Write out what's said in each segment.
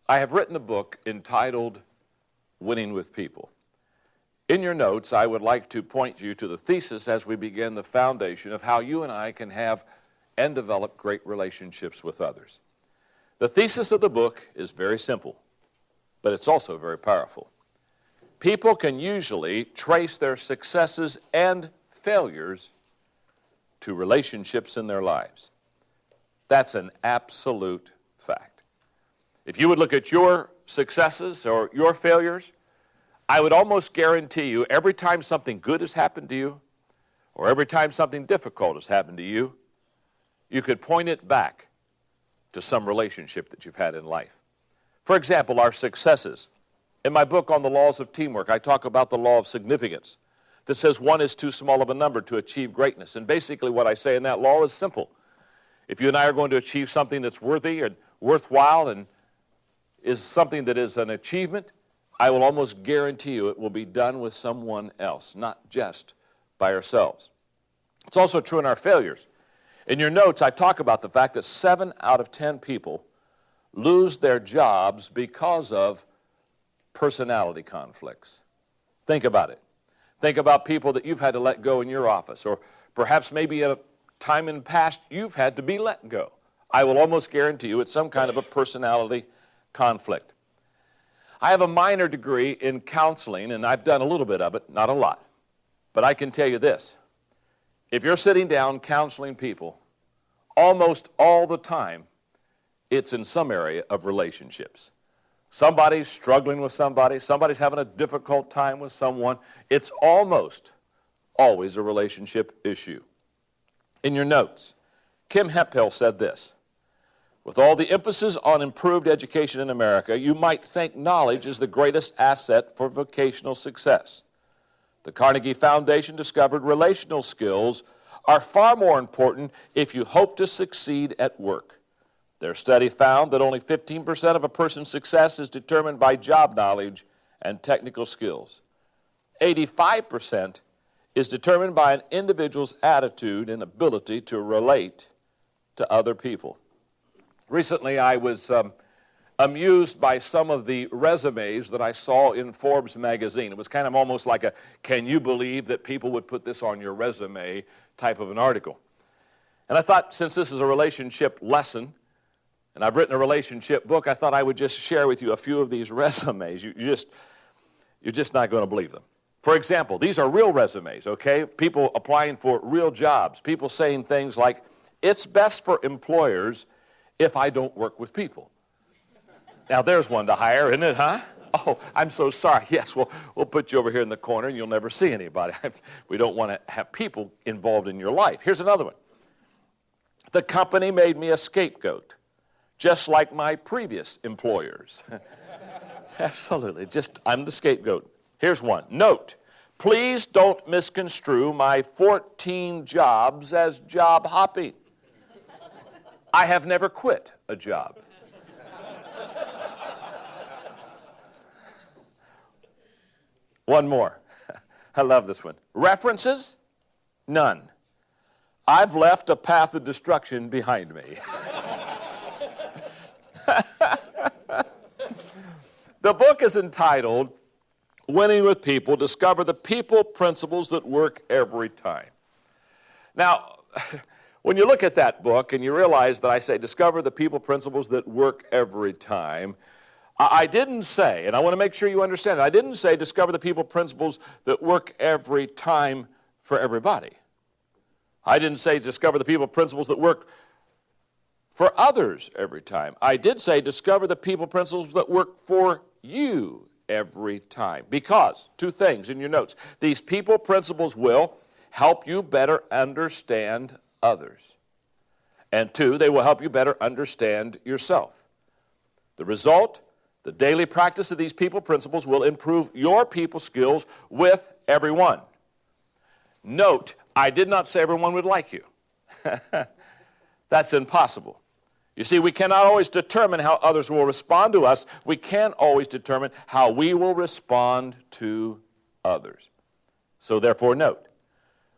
I have written a book entitled Winning with People. In your notes, I would like to point you to the thesis as we begin the foundation of how you and I can have and develop great relationships with others. The thesis of the book is very simple, but it's also very powerful. People can usually trace their successes and failures to relationships in their lives. That's an absolute fact. If you would look at your successes or your failures, I would almost guarantee you every time something good has happened to you or every time something difficult has happened to you, you could point it back to some relationship that you've had in life. For example, our successes. In my book on the laws of teamwork, I talk about the law of significance that says one is too small of a number to achieve greatness. And basically what I say in that law is simple. If you and I are going to achieve something that's worthy and worthwhile and is something that is an achievement, I will almost guarantee you it will be done with someone else, not just by ourselves. It's also true in our failures. In your notes, I talk about the fact that 7 out of 10 people lose their jobs because of personality conflicts. Think about it. Think about people that you've had to let go in your office, or perhaps maybe at a time in the past you've had to be let go. I will almost guarantee you it's some kind of a personality conflict. I have a minor degree in counseling, and I've done a little bit of it, not a lot. But I can tell you this. If you're sitting down counseling people, almost all the time, it's in some area of relationships. Somebody's struggling with somebody, somebody's having a difficult time with someone. It's almost always a relationship issue. In your notes, Kim Hemphill said this: with all the emphasis on improved education in America, you might think knowledge is the greatest asset for vocational success. The Carnegie Foundation discovered relational skills are far more important if you hope to succeed at work. Their study found that only 15% of a person's success is determined by job knowledge and technical skills. 85% is determined by an individual's attitude and ability to relate to other people. Recently, I was amused by some of the resumes that I saw in Forbes magazine. It was kind of almost like a, can you believe that people would put this on your resume type of an article. And I thought, since this is a relationship lesson, and I've written a relationship book, I thought I would just share with you a few of these resumes. You're just not going to believe them. For example, these are real resumes, okay? People applying for real jobs. People saying things like, it's best for employers if I don't work with people. Now, there's one to hire, isn't it, huh? Oh, I'm so sorry. Yes, we'll put you over here in the corner and you'll never see anybody. We don't want to have people involved in your life. Here's another one. The company made me a scapegoat, just like my previous employers. Absolutely. I'm the scapegoat. Here's one. Note, please don't misconstrue my 14 jobs as job hopping. I have never quit a job. One more. I love this one. References? None. I've left a path of destruction behind me. The book is entitled Winning with People, Discover the People Principles That Work Every Time. Now, when you look at that book and you realize that I say discover the people principles that work every time, I didn't say, and I want to make sure you understand it, I didn't say discover the people principles that work every time for everybody. I didn't say discover the people principles that work for others every time. I did say discover the people principles that work for you every time. Because, 2 things in your notes, these people principles will help you better understand others. And 2, they will help you better understand yourself. The result, the daily practice of these people principles will improve your people skills with everyone. Note, I did not say everyone would like you. That's impossible. You see, we cannot always determine how others will respond to us. We can always determine how we will respond to others. So therefore, note,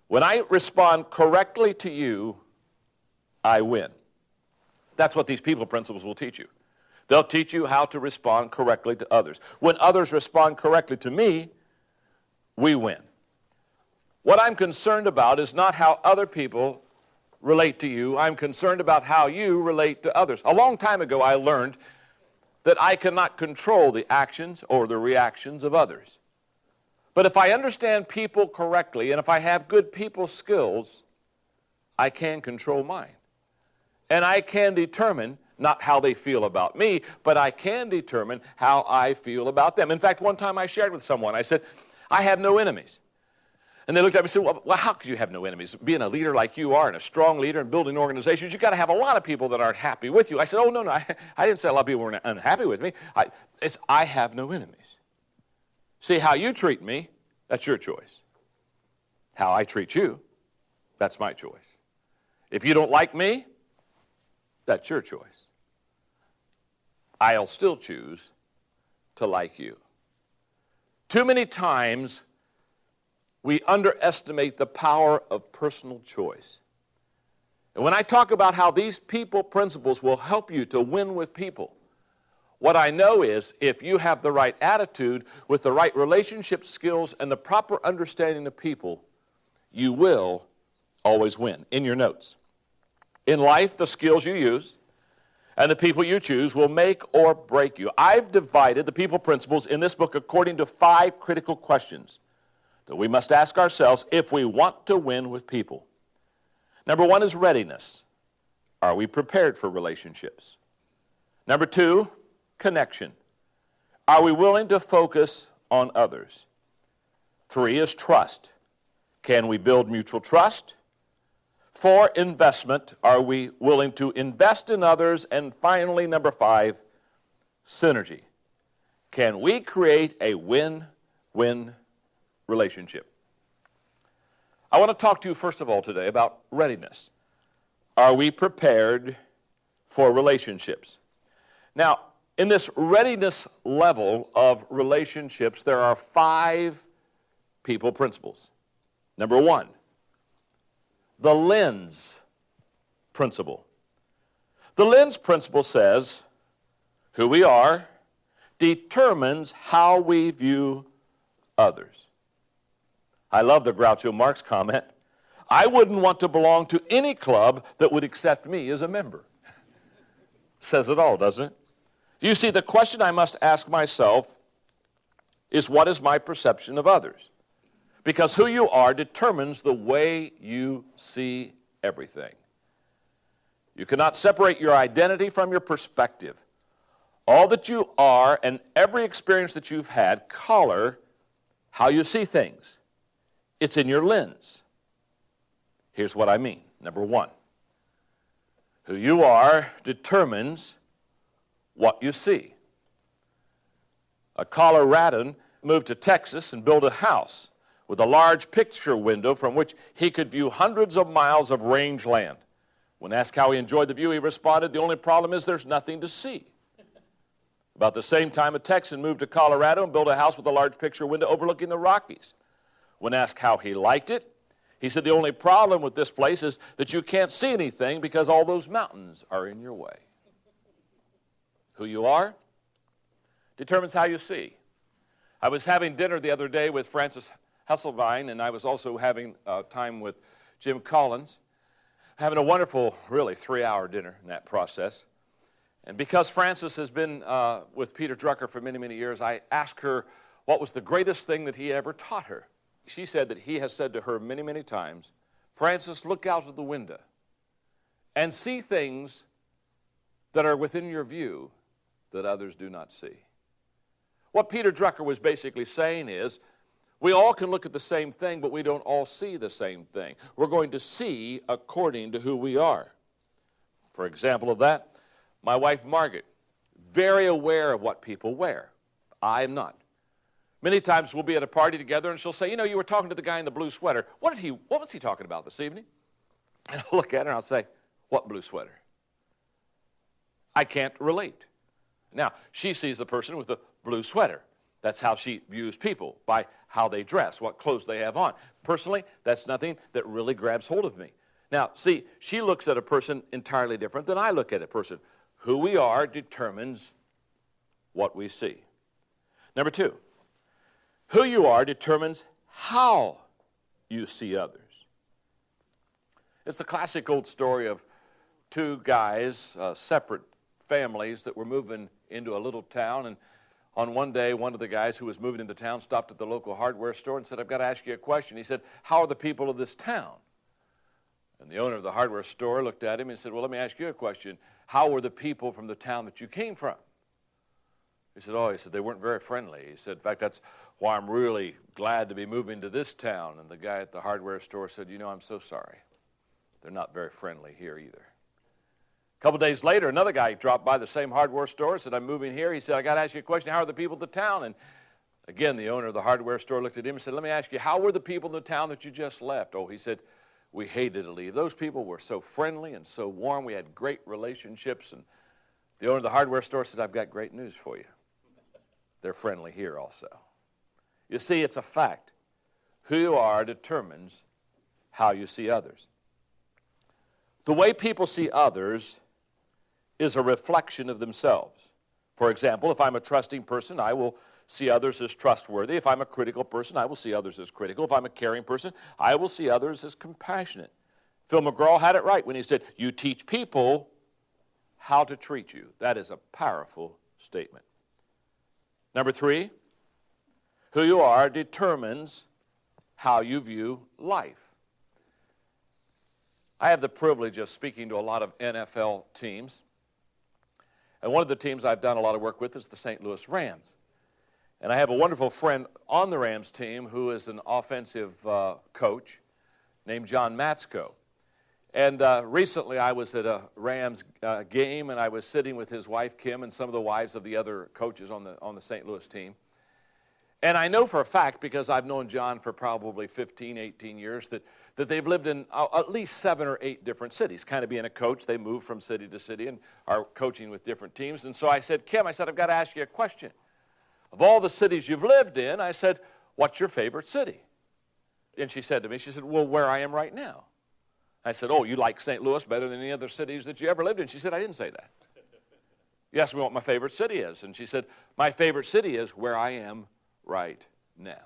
when I respond correctly to you, I win. That's what these people principles will teach you. They'll teach you how to respond correctly to others. When others respond correctly to me, we win. What I'm concerned about is not how other people relate to you. I'm concerned about how you relate to others. A long time ago, I learned that I cannot control the actions or the reactions of others. But if I understand people correctly and if I have good people skills, I can control mine. And I can determine not how they feel about me, but I can determine how I feel about them. In fact, one time I shared with someone, I said, I have no enemies. And they looked at me and said, well, how could you have no enemies? Being a leader like you are and a strong leader and building organizations, you've got to have a lot of people that aren't happy with you. I said, oh, no, I didn't say a lot of people were unhappy with me. I have no enemies. See, how you treat me, that's your choice. How I treat you, that's my choice. If you don't like me, that's your choice. I'll still choose to like you. Too many times, we underestimate the power of personal choice. And when I talk about how these people principles will help you to win with people, what I know is if you have the right attitude with the right relationship skills and the proper understanding of people, you will always win. In your notes. In life, the skills you use and the people you choose will make or break you. I've divided the people principles in this book according to 5 critical questions that we must ask ourselves if we want to win with people. Number 1 is readiness. Are we prepared for relationships? Number 2, connection. Are we willing to focus on others? 3 is trust. Can we build mutual trust? 4, investment. Are we willing to invest in others? And finally, number 5, synergy. Can we create a win-win relationship? I want to talk to you first of all today about readiness. Are we prepared for relationships? Now, in this readiness level of relationships, there are 5 people principles. Number 1, the lens principle. The lens principle says who we are determines how we view others. I love the Groucho Marx comment. I wouldn't want to belong to any club that would accept me as a member. Says it all, doesn't it? You see, the question I must ask myself is, what is my perception of others? Because who you are determines the way you see everything. You cannot separate your identity from your perspective. All that you are and every experience that you've had color how you see things. It's in your lens. Here's what I mean. Number 1, who you are determines what you see. A Coloradan moved to Texas and built a house with a large picture window from which he could view hundreds of miles of rangeland. When asked how he enjoyed the view, he responded, the only problem is there's nothing to see. About the same time, a Texan moved to Colorado and built a house with a large picture window overlooking the Rockies. When asked how he liked it, he said, the only problem with this place is that you can't see anything because all those mountains are in your way. Who you are determines how you see. I was having dinner the other day with Francis Hesselbein, and I was also having time with Jim Collins, having a wonderful, really 3-hour dinner in that process. And because Francis has been with Peter Drucker for many, many years, I asked her what was the greatest thing that he ever taught her. She said that he has said to her many, many times, Francis, look out of the window and see things that are within your view that others do not see. What Peter Drucker was basically saying is, we all can look at the same thing, but we don't all see the same thing. We're going to see according to who we are. For example of that, my wife Margaret, very aware of what people wear. I am not. Many times we'll be at a party together and she'll say, you know, you were talking to the guy in the blue sweater. What was he talking about this evening? And I'll look at her and I'll say, what blue sweater? I can't relate. Now, she sees the person with the blue sweater. That's how she views people, by how they dress, what clothes they have on. Personally, that's nothing that really grabs hold of me. Now, see, she looks at a person entirely different than I look at a person. Who we are determines what we see. Number two, who you are determines how you see others. It's a classic old story of two guys, separate families that were moving into a little town, and on one day, one of the guys who was moving into town stopped at the local hardware store and said, "I've got to ask you a question." He said, "How are the people of this town?" And the owner of the hardware store looked at him and said, "Well, let me ask you a question. How were the people from the town that you came from?" He said, "Oh," he said, "they weren't very friendly." He said, "In fact, that's why I'm really glad to be moving to this town." And the guy at the hardware store said, "I'm so sorry. They're not very friendly here either." A couple days later, another guy dropped by the same hardware store, said, "I'm moving here." He said, "I got to ask you a question. How are the people of the town?" And again, the owner of the hardware store looked at him and said, "Let me ask you, how were the people in the town that you just left?" "Oh," he said, "we hated to leave. Those people were so friendly and so warm. We had great relationships." And the owner of the hardware store said, "I've got great news for you. They're friendly here also." You see, it's a fact. Who you are determines how you see others. The way people see others is a reflection of themselves. For example, if I'm a trusting person, I will see others as trustworthy. If I'm a critical person, I will see others as critical. If I'm a caring person, I will see others as compassionate. Phil McGraw had it right when he said, "You teach people how to treat you." That is a powerful statement. Number three, who you are determines how you view life. I have the privilege of speaking to a lot of NFL teams. And one of the teams I've done a lot of work with is the St. Louis Rams. And I have a wonderful friend on the Rams team who is an offensive coach named John Matsko. And recently I was at a Rams game, and I was sitting with his wife, Kim, and some of the wives of the other coaches on the St. Louis team. And I know for a fact, because I've known John for probably 15, 18 years, that they've lived in at least 7 or 8 different cities. Kind of being a coach, they move from city to city and are coaching with different teams. And so I said, "Kim," I said, "I've got to ask you a question. Of all the cities you've lived in," I said, "what's your favorite city?" And she said to me, she said, "Well, where I am right now." I said, "Oh, you like St. Louis better than any other cities that you ever lived in?" She said, "I didn't say that." You asked me what my favorite city is, and she said, "My favorite city is where I am right now."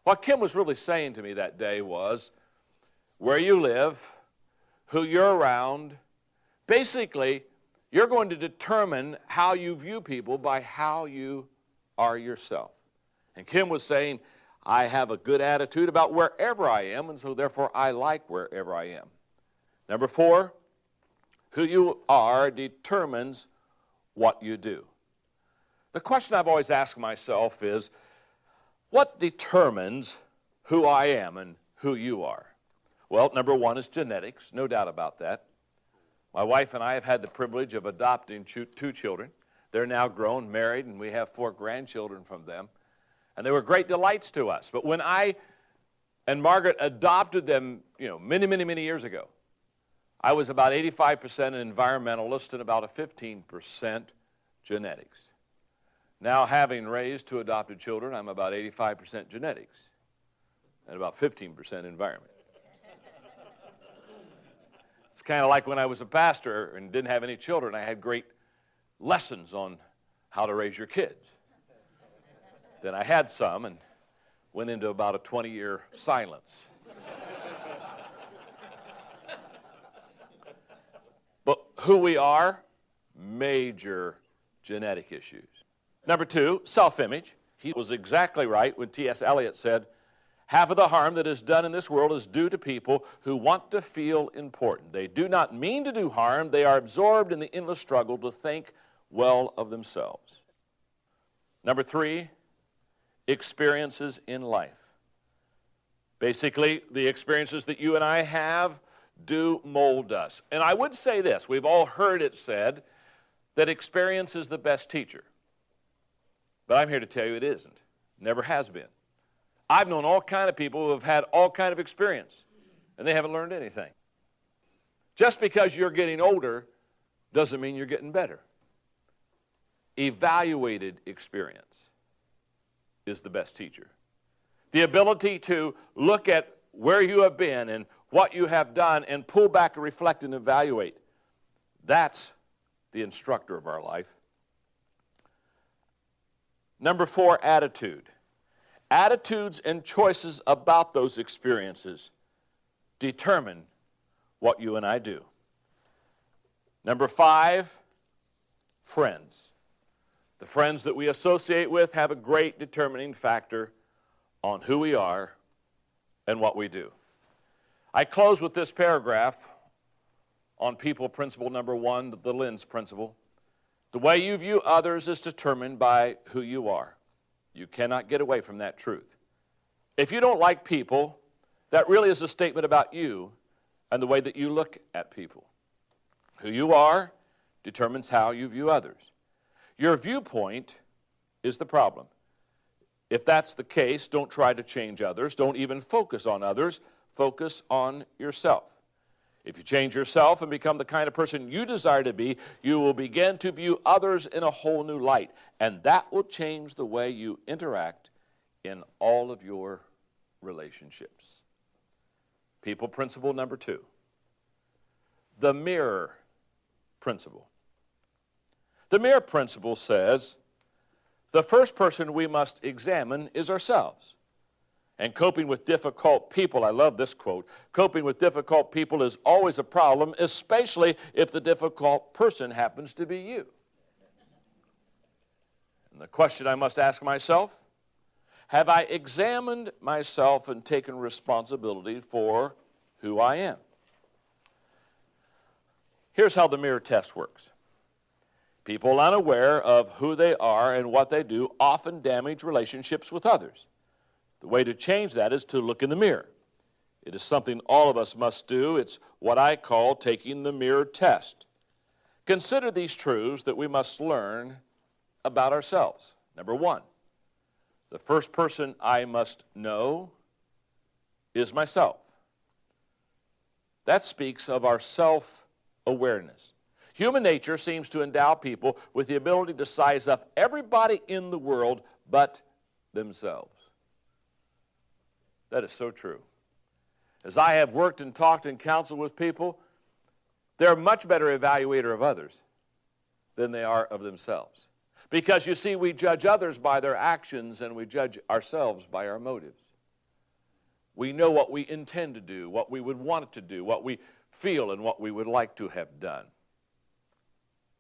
What Kim was really saying to me that day was, where you live, who you're around, basically, you're going to determine how you view people by how you are yourself. And Kim was saying, I have a good attitude about wherever I am, and so therefore I like wherever I am. Number 4, who you are determines what you do. The question I've always asked myself is, what determines who I am and who you are? Well, number 1 is genetics, no doubt about that. My wife and I have had the privilege of adopting 2 children. They're now grown, married, and we have 4 grandchildren from them. And they were great delights to us. But when I and Margaret adopted them, many, many, many years ago, I was about 85% an environmentalist and about a 15% genetics. Now, having raised 2 adopted children, I'm about 85% genetics and about 15% environment. It's kind of like when I was a pastor and didn't have any children, I had great lessons on how to raise your kids. Then I had some and went into about a 20-year silence. But who we are, major genetic issues. Number 2, self-image. He was exactly right when T.S. Eliot said, half of the harm that is done in this world is due to people who want to feel important. They do not mean to do harm. They are absorbed in the endless struggle to think well of themselves. Number 3, experiences in life. Basically, the experiences that you and I have do mold us. And I would say this, we've all heard it said that experience is the best teacher. But I'm here to tell you it isn't. Never has been. I've known all kind of people who have had all kind of experience, and they haven't learned anything. Just because you're getting older doesn't mean you're getting better. Evaluated experience is the best teacher. The ability to look at where you have been and what you have done and pull back and reflect and evaluate, that's the instructor of our life. Number 4, attitude. Attitudes and choices about those experiences determine what you and I do. Number 5, friends. The friends that we associate with have a great determining factor on who we are and what we do. I close with this paragraph on people principle number 1, the lens principle. The way you view others is determined by who you are. You cannot get away from that truth. If you don't like people, that really is a statement about you and the way that you look at people. Who you are determines how you view others. Your viewpoint is the problem. If that's the case, don't try to change others. Don't even focus on others. Focus on yourself. If you change yourself and become the kind of person you desire to be, you will begin to view others in a whole new light, and that will change the way you interact in all of your relationships. People principle number 2, the mirror principle. The mirror principle says the first person we must examine is ourselves. And coping with difficult people, I love this quote, coping with difficult people is always a problem, especially if the difficult person happens to be you. And the question I must ask myself, have I examined myself and taken responsibility for who I am? Here's how the mirror test works. People unaware of who they are and what they do often damage relationships with others. The way to change that is to look in the mirror. It is something all of us must do. It's what I call taking the mirror test. Consider these truths that we must learn about ourselves. Number 1, the first person I must know is myself. That speaks of our self-awareness. Human nature seems to endow people with the ability to size up everybody in the world but themselves. That is so true. As I have worked and talked and counseled with people, they're a much better evaluator of others than they are of themselves. Because you see, we judge others by their actions and we judge ourselves by our motives. We know what we intend to do, what we would want to do, what we feel and what we would like to have done.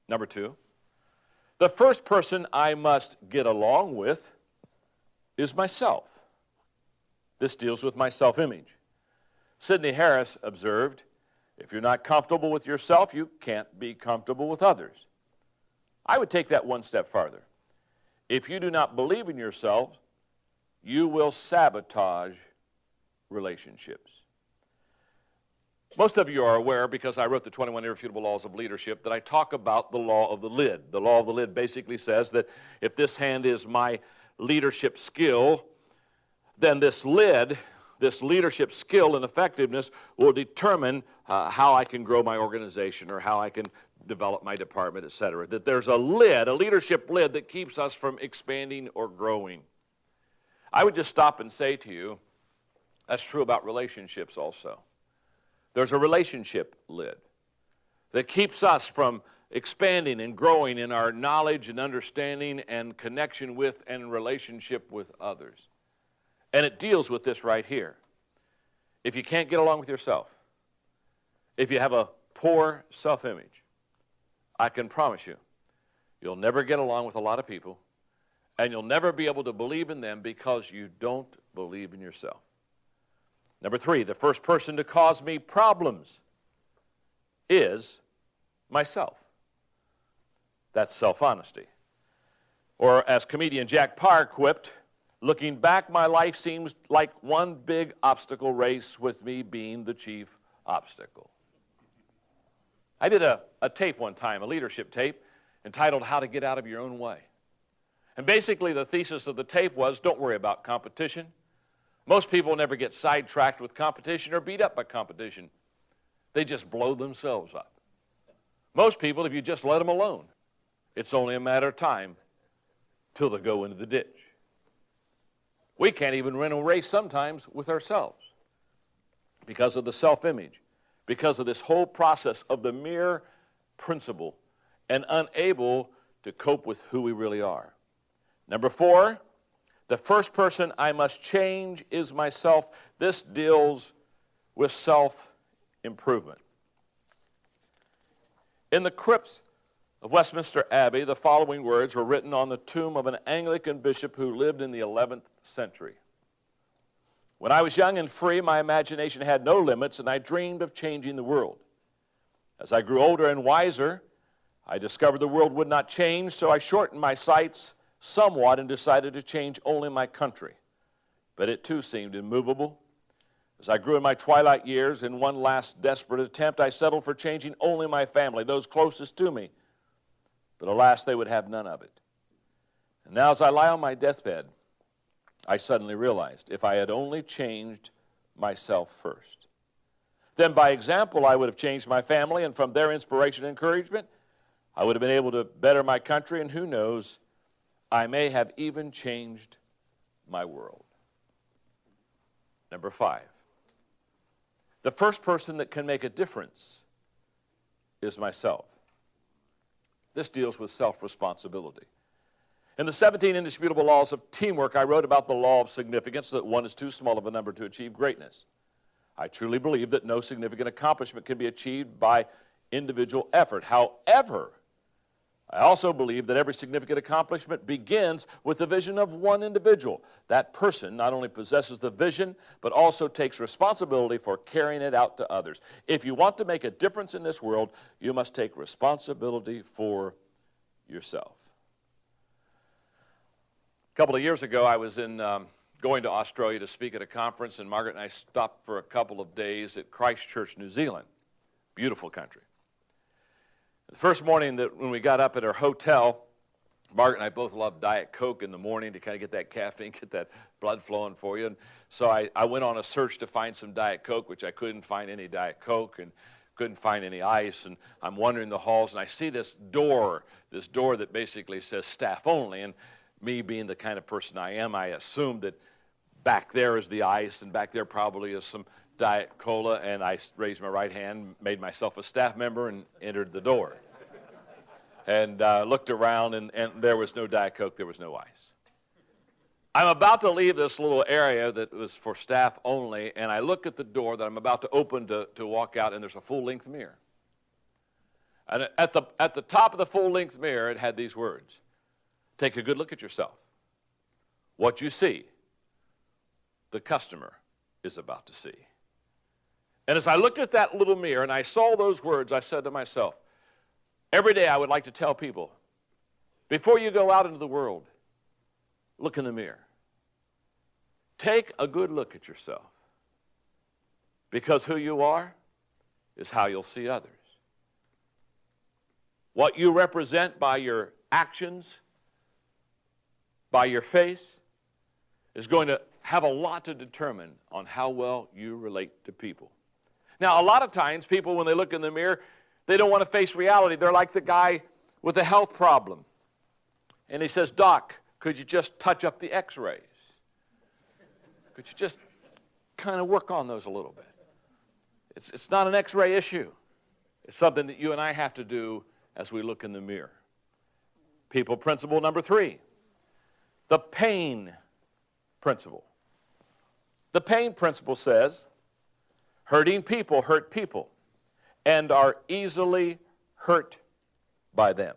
Number 2, the first person I must get along with is myself. This deals with my self-image. Sidney Harris observed, if you're not comfortable with yourself, you can't be comfortable with others. I would take that one step farther. If you do not believe in yourself, you will sabotage relationships. Most of you are aware, because I wrote the 21 Irrefutable Laws of Leadership, that I talk about the law of the lid. The law of the lid basically says that if this hand is my leadership skill, then this lid, this leadership skill and effectiveness will determine how I can grow my organization or how I can develop my department, etc. That there's a lid, a leadership lid that keeps us from expanding or growing. I would just stop and say to you, that's true about relationships also. There's a relationship lid that keeps us from expanding and growing in our knowledge and understanding and connection with and relationship with others. And it deals with this right here. If you can't get along with yourself, if you have a poor self-image, I can promise you, you'll never get along with a lot of people, and you'll never be able to believe in them because you don't believe in yourself. Number 3, the first person to cause me problems is myself. That's self-honesty. Or as comedian Jack Parr quipped, looking back, my life seems like one big obstacle race with me being the chief obstacle. I did a tape one time, a leadership tape, entitled How to Get Out of Your Own Way. And basically the thesis of the tape was, don't worry about competition. Most people never get sidetracked with competition or beat up by competition. They just blow themselves up. Most people, if you just let them alone, it's only a matter of time till they go into the ditch. We can't even run a race sometimes with ourselves because of the self-image, because of this whole process of the mirror principle, and unable to cope with who we really are. Number 4, the first person I must change is myself. This deals with self-improvement. In the crypts of Westminster Abbey, the following words were written on the tomb of an Anglican bishop who lived in the 11th century. When I was young and free, my imagination had no limits, and I dreamed of changing the world. As I grew older and wiser, I discovered the world would not change, so I shortened my sights somewhat and decided to change only my country. But it too seemed immovable. As I grew in my twilight years, in one last desperate attempt, I settled for changing only my family, those closest to me. But alas, they would have none of it. And now as I lie on my deathbed, I suddenly realized if I had only changed myself first, then by example I would have changed my family, and from their inspiration and encouragement, I would have been able to better my country, and who knows, I may have even changed my world. Number 5, the first person that can make a difference is myself. This deals with self-responsibility. In the 17 indisputable laws of teamwork, I wrote about the law of significance, that one is too small of a number to achieve greatness. I truly believe that no significant accomplishment can be achieved by individual effort. However, I also believe that every significant accomplishment begins with the vision of one individual. That person not only possesses the vision, but also takes responsibility for carrying it out to others. If you want to make a difference in this world, you must take responsibility for yourself. A couple of years ago, I was going to Australia to speak at a conference, and Margaret and I stopped for a couple of days at Christchurch, New Zealand. Beautiful country. The first morning that when we got up at our hotel, Margaret and I both love Diet Coke in the morning to kind of get that caffeine, get that blood flowing for you. And so I went on a search to find some Diet Coke, which I couldn't find any Diet Coke and couldn't find any ice. And I'm wandering the halls, and I see this door that basically says staff only. And me being the kind of person I am, I assumed that back there is the ice, and back there probably is some Diet Cola, and I raised my right hand, made myself a staff member, and entered the door. And looked around, and there was no Diet Coke, there was no ice. I'm about to leave this little area that was for staff only, and I look at the door that I'm about to open to walk out, and there's a full-length mirror. And at the top of the full-length mirror, it had these words: take a good look at yourself. What you see, the customer is about to see. And as I looked at that little mirror and I saw those words, I said to myself, every day I would like to tell people, before you go out into the world, look in the mirror. Take a good look at yourself. Because who you are is how you'll see others. What you represent by your actions, by your face, is going to have a lot to determine on how well you relate to people. Now, a lot of times, people, when they look in the mirror, they don't want to face reality. They're like the guy with a health problem. And he says, Doc, could you just touch up the x-rays? Could you just kind of work on those a little bit? It's not an x-ray issue. It's something that you and I have to do as we look in the mirror. People principle number 3, the pain principle. The pain principle says, hurting people hurt people and are easily hurt by them.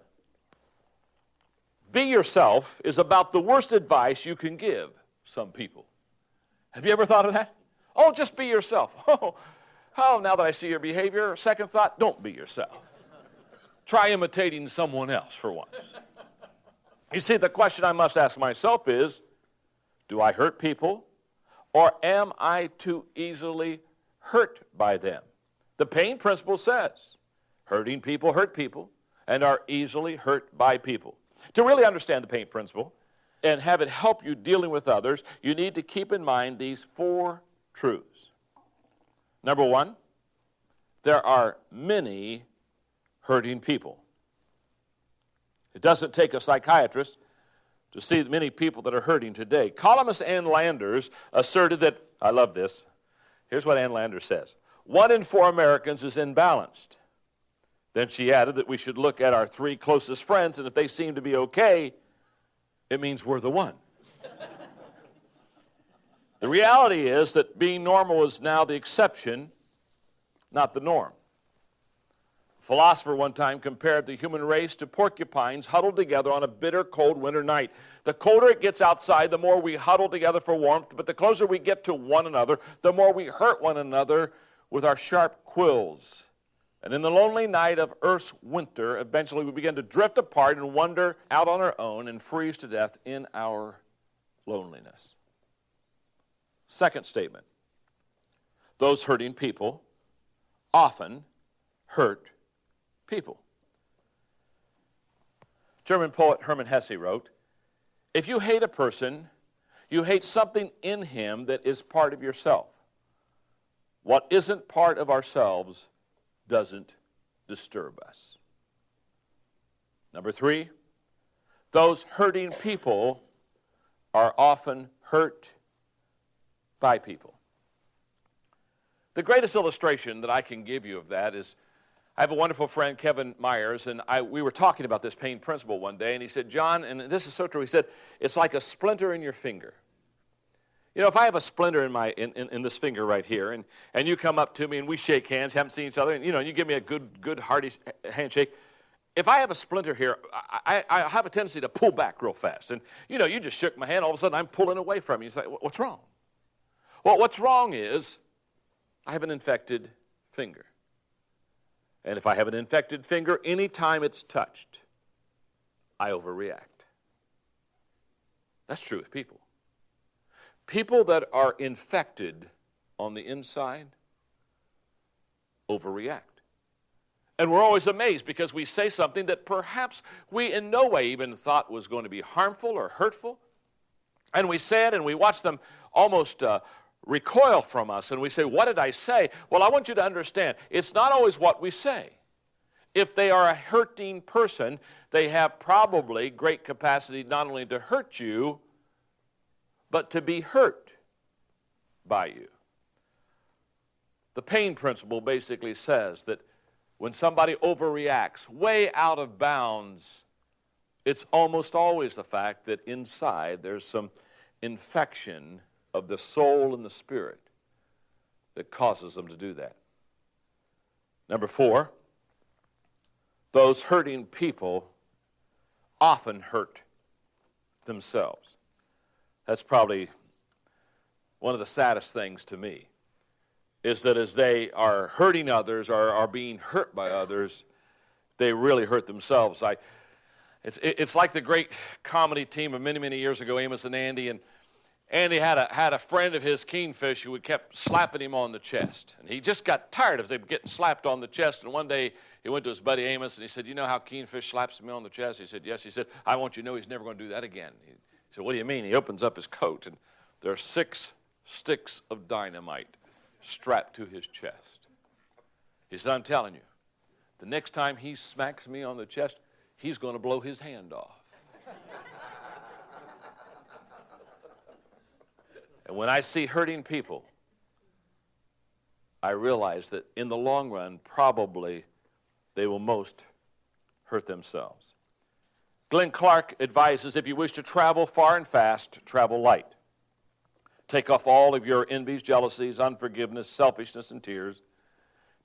Be yourself is about the worst advice you can give some people. Have you ever thought of that? Oh, just be yourself. Oh, now that I see your behavior, second thought, don't be yourself. Try imitating someone else for once. You see, the question I must ask myself is, do I hurt people, or am I too easily hurt by them? The pain principle says, hurting people hurt people and are easily hurt by people. To really understand the pain principle and have it help you dealing with others, you need to keep in mind these 4 truths. Number 1, there are many hurting people. It doesn't take a psychiatrist to see the many people that are hurting today. Columnist Ann Landers asserted that, I love this, here's what Ann Landers says, 1 in 4 Americans is imbalanced. Then she added that we should look at our 3 closest friends, and if they seem to be okay, it means we're the one. The reality is that being normal is now the exception, not the norm. A philosopher one time compared the human race to porcupines huddled together on a bitter, cold winter night. The colder it gets outside, the more we huddle together for warmth, but the closer we get to one another, the more we hurt one another with our sharp quills. And in the lonely night of Earth's winter, eventually we begin to drift apart and wander out on our own and freeze to death in our loneliness. Second statement, those hurting people often hurt people. German poet Hermann Hesse wrote, "If you hate a person, you hate something in him that is part of yourself. What isn't part of ourselves doesn't disturb us." Number 3, those hurting people are often hurt by people. The greatest illustration that I can give you of that is, I have a wonderful friend, Kevin Myers, and we were talking about this pain principle one day, and he said, "John," and this is so true, he said, "it's like a splinter in your finger." You know, if I have a splinter in this finger right here, and you come up to me and we shake hands, haven't seen each other, and you give me a good hearty handshake. If I have a splinter here, I have a tendency to pull back real fast. And you just shook my hand, all of a sudden I'm pulling away from you. You say, "What's wrong?" Well, what's wrong is I have an infected finger. And if I have an infected finger, anytime it's touched, I overreact. That's true with people. People that are infected on the inside overreact. And we're always amazed because we say something that perhaps we in no way even thought was going to be harmful or hurtful. And we say it and we watch them almost recoil from us, and we say, "What did I say?" Well, I want you to understand, it's not always what we say. If they are a hurting person, they have probably great capacity not only to hurt you, but to be hurt by you. The pain principle basically says that when somebody overreacts way out of bounds, it's almost always the fact that inside there's some infection of the soul and the spirit that causes them to do that. Number 4, those hurting people often hurt themselves. That's probably one of the saddest things to me, is that as they are hurting others or are being hurt by others, they really hurt themselves. It's like the great comedy team of many, many years ago, Amos and Andy, and Andy had a friend of his, Kingfish, who kept slapping him on the chest. And he just got tired of them getting slapped on the chest. And one day he went to his buddy Amos and he said, "You know how Kingfish slaps me on the chest?" He said, "Yes." He said, "I want you to know he's never going to do that again." He said, "What do you mean?" He opens up his coat and there are 6 sticks of dynamite strapped to his chest. He said, "I'm telling you, the next time he smacks me on the chest, he's going to blow his hand off." And when I see hurting people, I realize that in the long run, probably they will most hurt themselves. Glenn Clark advises, if you wish to travel far and fast, travel light. Take off all of your envies, jealousies, unforgiveness, selfishness, and tears.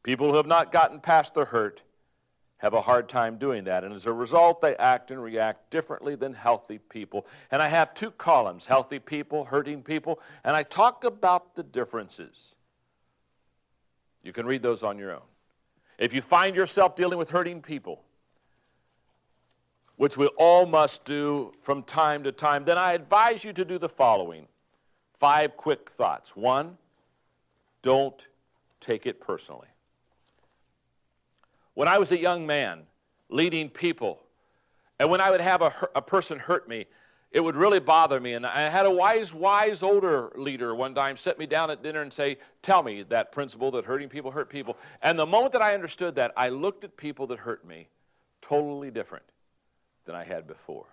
People who have not gotten past their hurt have a hard time doing that, and as a result, they act and react differently than healthy people. And I have 2 columns, healthy people, hurting people, and I talk about the differences. You can read those on your own. If you find yourself dealing with hurting people, which we all must do from time to time, then I advise you to do the following. 5 quick thoughts. 1, don't take it personally. When I was a young man leading people, and when I would have a person hurt me, it would really bother me. And I had a wise older leader one time sit me down at dinner and say, "Tell me that principle that hurting people hurt people." And the moment that I understood that, I looked at people that hurt me totally different than I had before.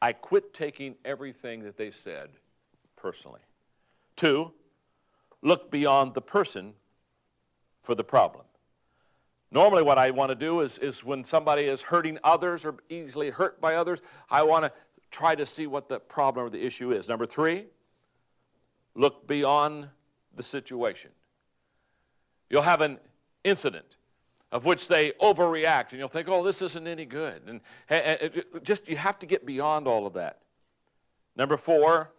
I quit taking everything that they said personally. 2, look beyond the person for the problem. Normally what I want to do is when somebody is hurting others or easily hurt by others, I want to try to see what the problem or the issue is. Number 3, look beyond the situation. You'll have an incident of which they overreact, and you'll think, oh, this isn't any good. And just you have to get beyond all of that. Number 4,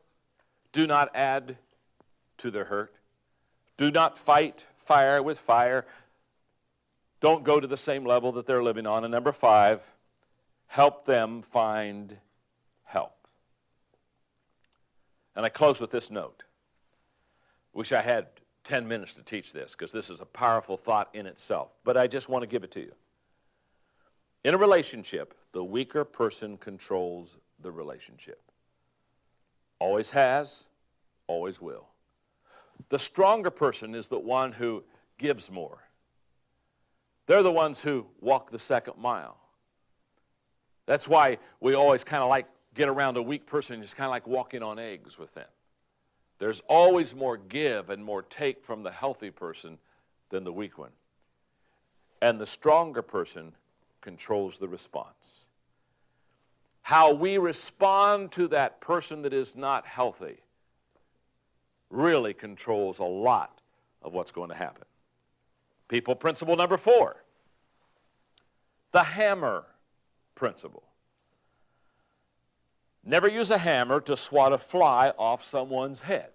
do not add to their hurt. Do not fight fire with fire. Don't go to the same level that they're living on. And number 5, help them find help. And I close with this note. Wish I had 10 minutes to teach this, because this is a powerful thought in itself. But I just want to give it to you. In a relationship, the weaker person controls the relationship. Always has, always will. The stronger person is the one who gives more. They're the ones who walk the second mile. That's why we always kind of like get around a weak person and just kind of like walking on eggs with them. There's always more give and more take from the healthy person than the weak one. And the stronger person controls the response. How we respond to that person that is not healthy really controls a lot of what's going to happen. People principle number 4, the hammer principle. Never use a hammer to swat a fly off someone's head.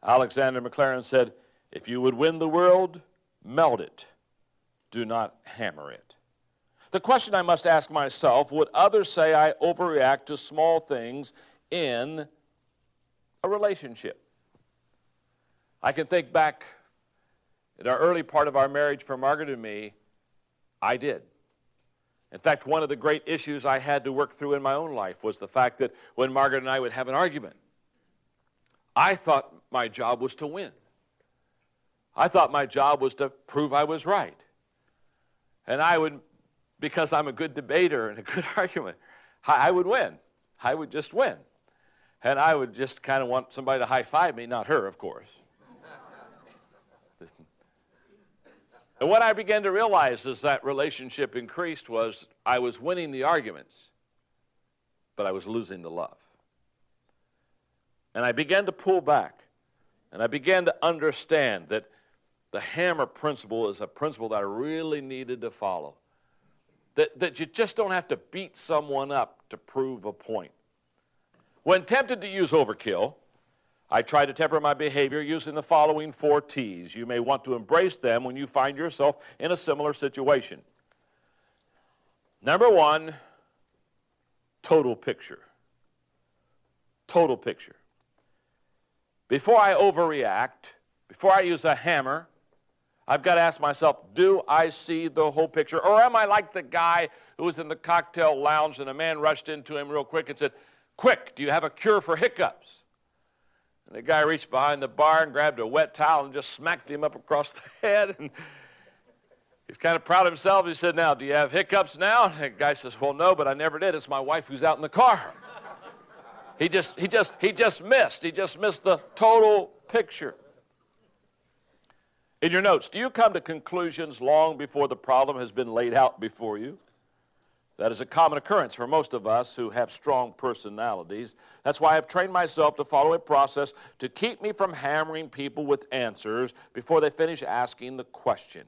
Alexander McLaren said, if you would win the world, melt it. Do not hammer it. The question I must ask myself, would others say I overreact to small things in a relationship? I can think back in our early part of our marriage for Margaret and me, I did. In fact, one of the great issues I had to work through in my own life was the fact that when Margaret and I would have an argument, I thought my job was to win. I thought my job was to prove I was right. And I would, because I'm a good debater and a good argument, I would win. I would just win. And I would just kind of want somebody to high-five me, not her, of course. And what I began to realize as that relationship increased was I was winning the arguments, but I was losing the love. And I began to pull back, and I began to understand that the hammer principle is a principle that I really needed to follow. That you just don't have to beat someone up to prove a point. When tempted to use overkill, I try to temper my behavior using the following 4 T's. You may want to embrace them when you find yourself in a similar situation. Number 1, total picture. Total picture. Before I overreact, before I use a hammer, I've got to ask myself, do I see the whole picture? Or am I like the guy who was in the cocktail lounge and a man rushed into him real quick and said, quick, do you have a cure for hiccups? And the guy reached behind the bar and grabbed a wet towel and just smacked him up across the head. And he's kind of proud of himself. He said, now, do you have hiccups now? And the guy says, well, no, but I never did. It's my wife who's out in the car. He just missed. He just missed the total picture. In your notes, do you come to conclusions long before the problem has been laid out before you? That is a common occurrence for most of us who have strong personalities. That's why I've trained myself to follow a process to keep me from hammering people with answers before they finish asking the question.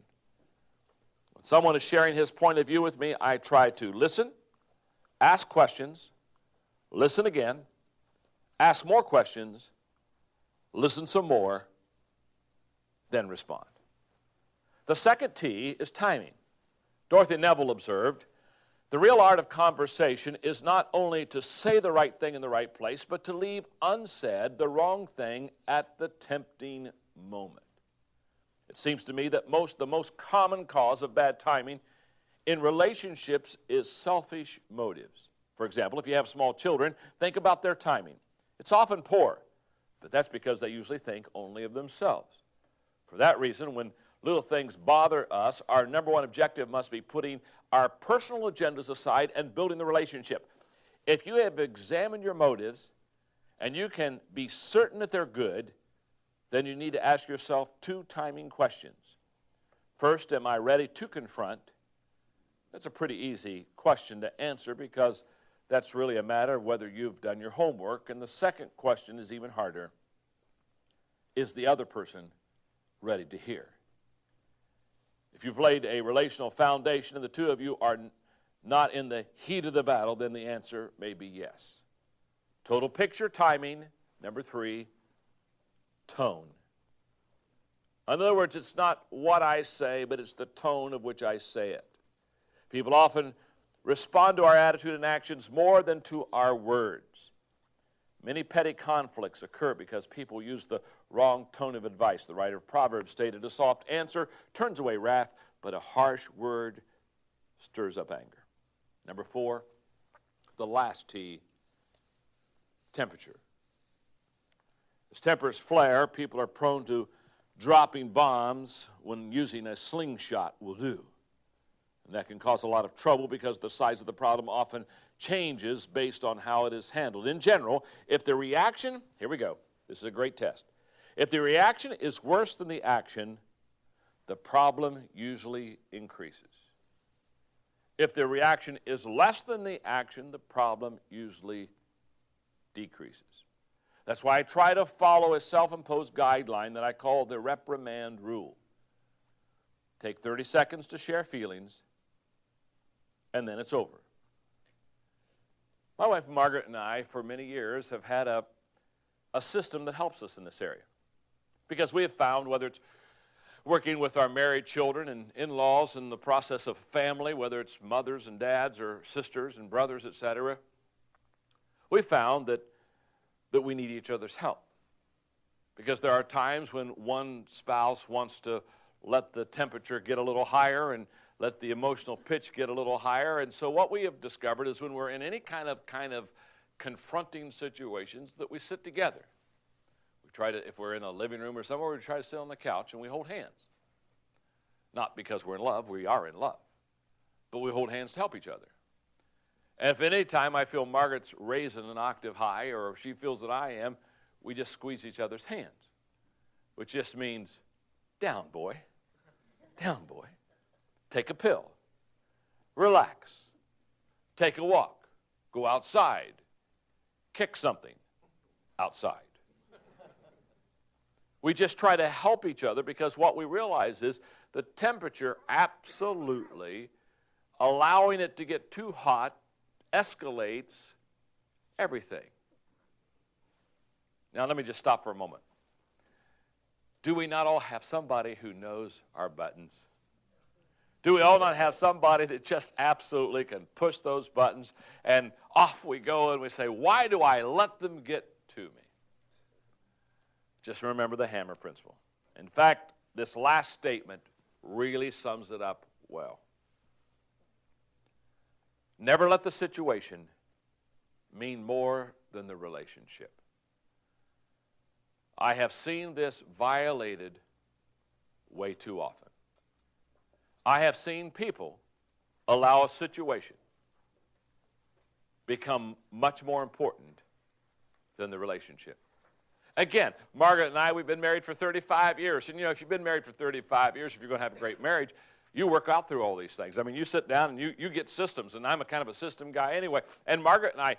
When someone is sharing his point of view with me, I try to listen, ask questions, listen again, ask more questions, listen some more, then respond. The second T is timing. Dorothy Neville observed, the real art of conversation is not only to say the right thing in the right place, but to leave unsaid the wrong thing at the tempting moment. It seems to me that the most common cause of bad timing in relationships is selfish motives. For example, if you have small children, think about their timing. It's often poor, but that's because they usually think only of themselves. For that reason, when little things bother us, our number one objective must be putting our personal agendas aside and building the relationship. If you have examined your motives and you can be certain that they're good, then you need to ask yourself 2 timing questions. First, am I ready to confront? That's a pretty easy question to answer because that's really a matter of whether you've done your homework. And the second question is even harder. Is the other person ready to hear? If you've laid a relational foundation and the two of you are not in the heat of the battle, then the answer may be yes. Total picture, timing. Number 3, tone. In other words, it's not what I say, but it's the tone of which I say it. People often respond to our attitude and actions more than to our words. Many petty conflicts occur because people use the wrong tone of advice. The writer of Proverbs stated, a soft answer turns away wrath, but a harsh word stirs up anger. Number 4, the last T, temperature. As tempers flare, people are prone to dropping bombs when using a slingshot will do. And that can cause a lot of trouble because the size of the problem often changes based on how it is handled. In general, if the reaction, here we go, this is a great test. If the reaction is worse than the action, the problem usually increases. If the reaction is less than the action, the problem usually decreases. That's why I try to follow a self-imposed guideline that I call the reprimand rule. Take 30 seconds to share feelings, and then it's over. My wife Margaret and I, for many years, have had a system that helps us in this area. Because we have found, whether it's working with our married children and in-laws in the process of family, whether it's mothers and dads or sisters and brothers, etc., we found that we need each other's help. Because there are times when one spouse wants to let the temperature get a little higher and let the emotional pitch get a little higher. And so what we have discovered is when we're in any kind of confronting situations, that we sit together. We try to, if we're in a living room or somewhere, we try to sit on the couch and we hold hands. Not because we're in love, we are in love. But we hold hands to help each other. And if any time I feel Margaret's raising an octave high, or if she feels that I am, we just squeeze each other's hands, which just means, down, boy. Down, boy. Take a pill. Relax. Take a walk. Go outside. Kick something outside. We just try to help each other because what we realize is the temperature absolutely, allowing it to get too hot, escalates everything. Now let me just stop for a moment. Do we not all have somebody who knows our buttons? Do we all not have somebody that just absolutely can push those buttons and off we go and we say, why do I let them get to me? Just remember the hammer principle. In fact, this last statement really sums it up well. Never let the situation mean more than the relationship. I have seen this violated way too often. I have seen people allow a situation become much more important than the relationship. Again, Margaret and I, we've been married for 35 years. And, if you've been married for 35 years, if you're going to have a great marriage, you work out through all these things. I mean, you sit down and you get systems, and I'm a kind of a system guy anyway. And Margaret and I,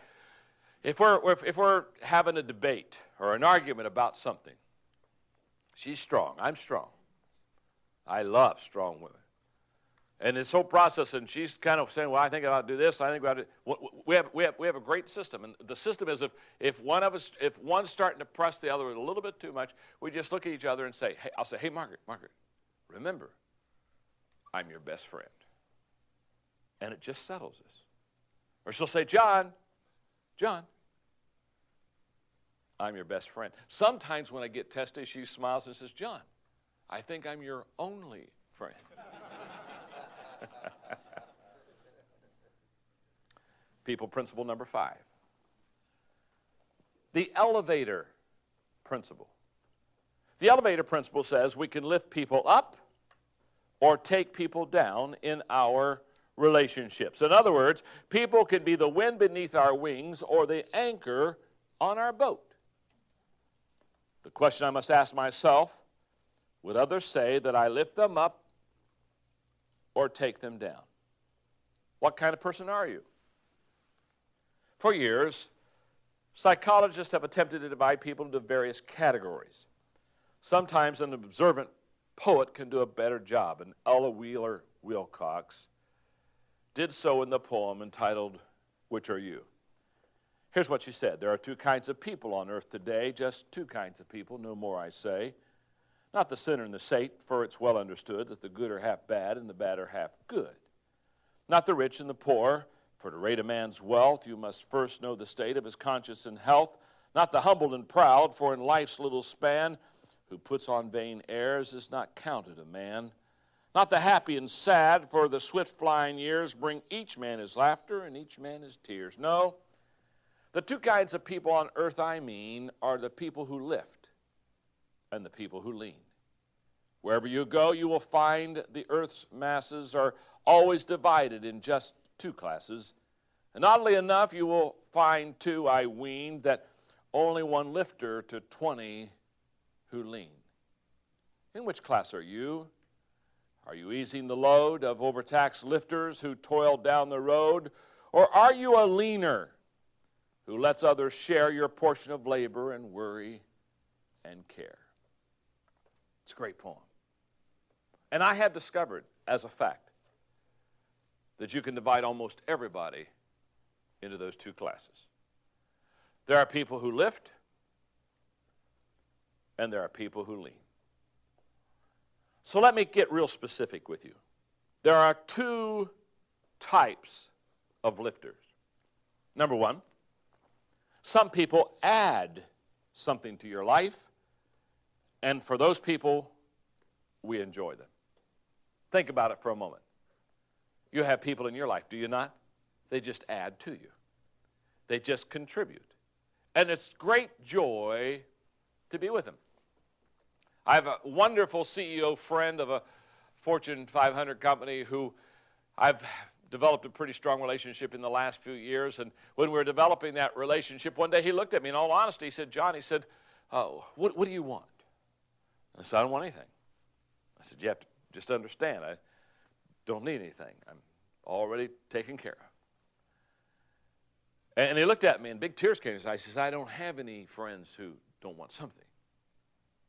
if we're having a debate or an argument about something, she's strong, I'm strong. I love strong women. And this whole process, and she's kind of saying, well, I think I ought to do this, I think I ought to do. We have a great system. And the system is if one's starting to press the other a little bit too much, we just look at each other and say, I'll say, hey, Margaret, remember, I'm your best friend. And it just settles us. Or she'll say, John, I'm your best friend. Sometimes when I get testy, she smiles and says, John, I think I'm your only friend. People principle number 5. The elevator principle. The elevator principle says we can lift people up or take people down in our relationships. In other words, people can be the wind beneath our wings or the anchor on our boat. The question I must ask myself, would others say that I lift them up or take them down? What kind of person are you? For years, psychologists have attempted to divide people into various categories. Sometimes an observant poet can do a better job, and Ella Wheeler Wilcox did so in the poem entitled, "Which Are You?" Here's what she said. There are two kinds of people on earth today, just two kinds of people, no more I say. Not the sinner and the saint, for it's well understood that the good are half bad and the bad are half good. Not the rich and the poor, for to rate a man's wealth, you must first know the state of his conscience and health. Not the humble and proud, for in life's little span, who puts on vain airs is not counted a man. Not the happy and sad, for the swift flying years bring each man his laughter and each man his tears. No, the two kinds of people on earth I mean are the people who lift and the people who lean. Wherever you go, you will find the earth's masses are always divided in just two classes. And oddly enough, you will find too, I ween, that only one lifter to 20 who lean. In which class are you? Are you easing the load of overtaxed lifters who toil down the road? Or are you a leaner who lets others share your portion of labor and worry and care? It's a great poem. And I have discovered, as a fact, that you can divide almost everybody into those two classes. There are people who lift, and there are people who lean. So let me get real specific with you. There are two types of lifters. Number one, some people add something to your life, and for those people, we enjoy them. Think about it for a moment. You have people in your life, do you not? They just add to you. They just contribute. And it's great joy to be with them. I have a wonderful CEO friend of a Fortune 500 company who I've developed a pretty strong relationship in the last few years. And when we were developing that relationship, one day he looked at me, in all honesty, he said, "John," he said, what do you want? I said, "I don't want anything." I said, "You have to just understand, I don't need anything. I'm already taken care of." And he looked at me and big tears came in his eyes. He says, "I don't have any friends who don't want something."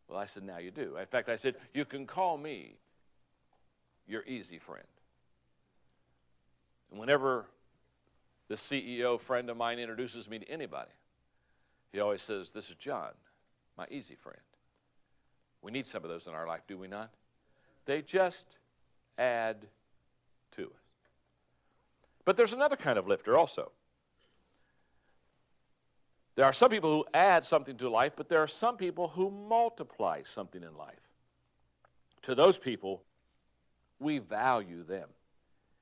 Well, I said, "Now you do." In fact, I said, "You can call me your easy friend." And whenever the CEO friend of mine introduces me to anybody, he always says, "This is John, my easy friend." We need some of those in our life, do we not? They just add to us. But there's another kind of lifter also. There are some people who add something to life, but there are some people who multiply something in life. To those people, we value them.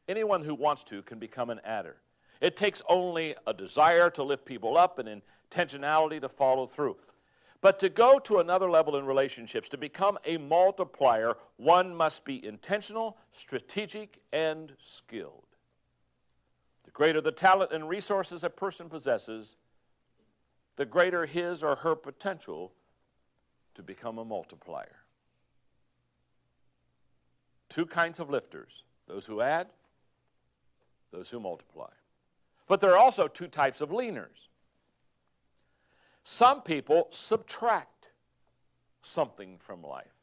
Anyone who wants to can become an adder. It takes only a desire to lift people up and intentionality to follow through. But to go to another level in relationships, to become a multiplier, one must be intentional, strategic, and skilled. The greater the talent and resources a person possesses, the greater his or her potential to become a multiplier. Two kinds of lifters, those who add, those who multiply. But there are also two types of leaners. Some people subtract something from life.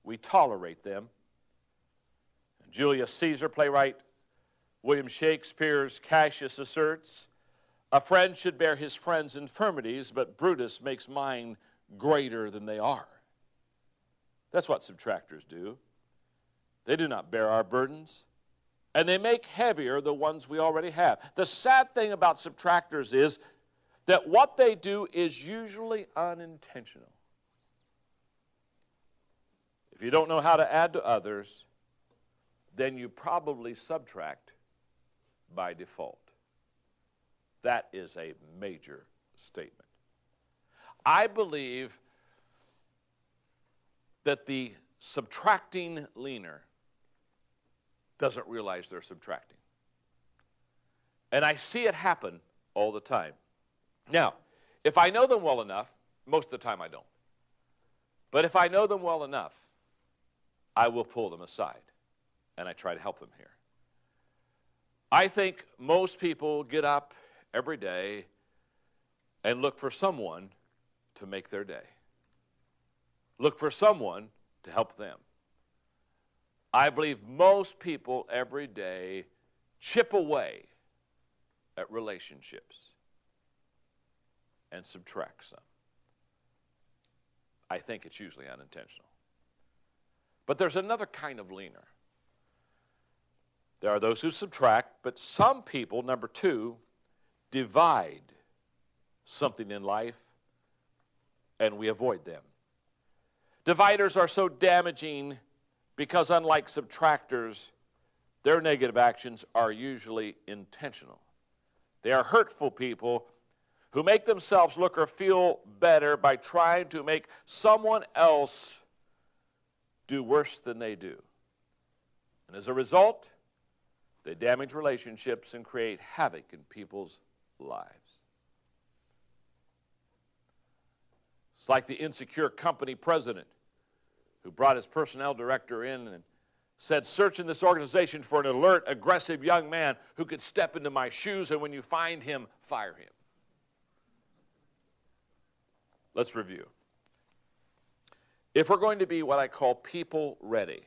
We tolerate them. Julius Caesar, playwright William Shakespeare's Cassius asserts, "A friend should bear his friend's infirmities, but Brutus makes mine greater than they are." That's what subtractors do. They do not bear our burdens, and they make heavier the ones we already have. The sad thing about subtractors is that what they do is usually unintentional. If you don't know how to add to others, then you probably subtract by default. That is a major statement. I believe that the subtracting leaner doesn't realize they're subtracting. And I see it happen all the time. Now, if I know them well enough, most of the time I don't. But if I know them well enough, I will pull them aside, and I try to help them here. I think most people get up every day and look for someone to make their day. Look for someone to help them. I believe most people every day chip away at relationships and subtract some. I think it's usually unintentional. But there's another kind of leaner. There are those who subtract, but some people, number two, divide something in life, and we avoid them. Dividers are so damaging because, unlike subtractors, their negative actions are usually intentional. They are hurtful people who make themselves look or feel better by trying to make someone else do worse than they do. And as a result, they damage relationships and create havoc in people's lives. It's like the insecure company president who brought his personnel director in and said, search in this organization for an alert, aggressive young man who could step into my shoes, and when you find him, fire him. Let's review. If we're going to be what I call people ready,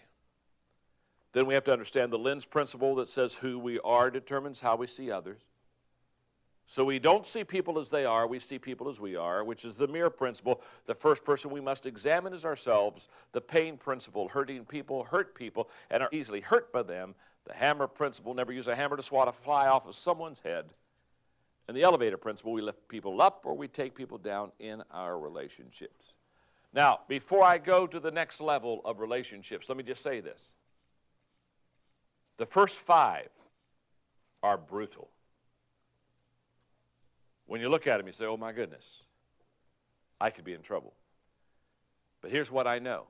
then we have to understand the lens principle that says who we are determines how we see others. So we don't see people as they are, we see people as we are, which is the mirror principle. The first person we must examine is ourselves. The pain principle, hurting people hurt people and are easily hurt by them. The hammer principle, never use a hammer to swat a fly off of someone's head. And the elevator principle, we lift people up or we take people down in our relationships. Now, before I go to the next level of relationships, let me just say this. The first 5 are brutal. When you look at them, you say, oh my goodness, I could be in trouble. But here's what I know.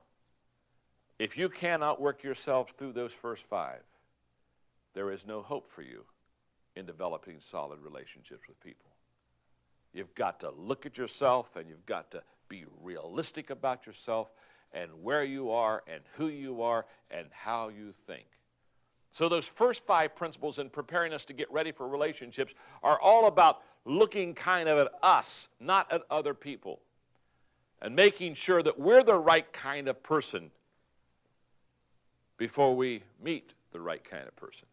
If you cannot work yourself through those first 5, there is no hope for you in developing solid relationships with people. You've got to look at yourself and you've got to be realistic about yourself and where you are and who you are and how you think. So those first 5 principles in preparing us to get ready for relationships are all about looking kind of at us, not at other people, and making sure that we're the right kind of person before we meet the right kind of person.